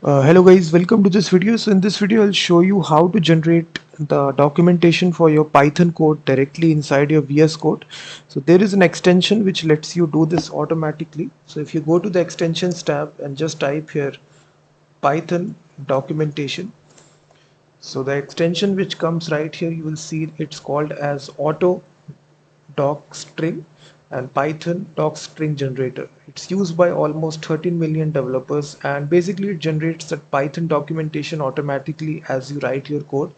Hello guys, welcome to this video. So in this video I'll show you how to generate the documentation for your Python code directly inside your VS Code. So there is an extension which lets you do this automatically. So if you go to the extensions tab and just type here Python documentation. So the extension which comes right here, you will see it's called as auto doc string and Python doc string generator. It's used by almost 13 million developers, and basically it generates that Python documentation automatically as you write your code.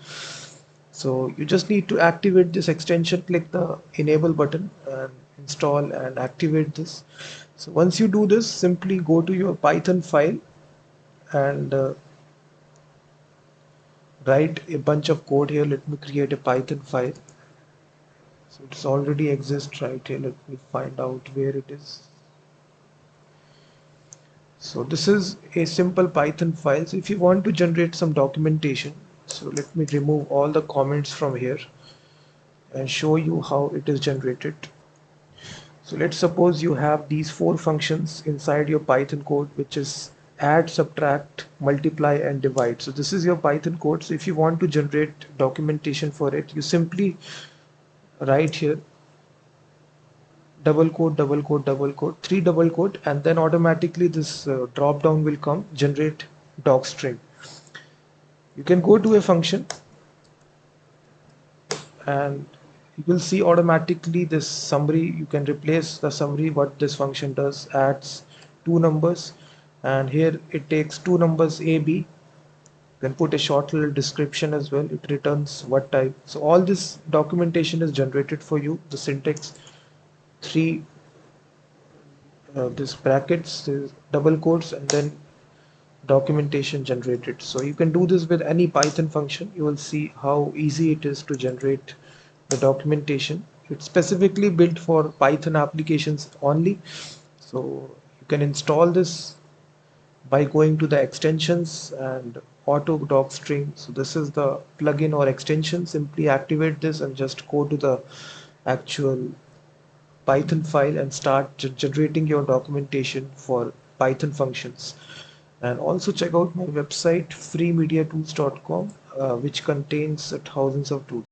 So you just need to activate this extension, click the enable button and install and activate this. So once you do this, simply go to your Python file and write a bunch of code here. Let me create a Python file. So it's already exists right here. Let me find out where it is. So this is a simple Python file. So if you want to generate some documentation, so let me remove all the comments from here and show you how it is generated. So let's suppose you have these four functions inside your Python code, which is add, subtract, multiply, and divide. So this is your Python code. So if you want to generate documentation for it, you simply write here double quote, double quote, double quote, three double quote, and then automatically this drop down will come, generate doc string. You can go to a function and you will see automatically this summary. You can replace the summary. What this function does, adds two numbers, and here it takes two numbers a b, then put a short little description as well. It returns what type. So all this documentation is generated for you. The syntax, three this brackets, this double quotes, and then documentation generated. So you can do this with any Python function. You will see how easy it is to generate the documentation. It's specifically built for Python applications only. So you can install this by going to the extensions and auto doc string. So this is the plugin or extension. Simply activate this and just go to the actual Python file and start generating your documentation for Python functions. And also check out my website freemediatools.com, which contains thousands of tools.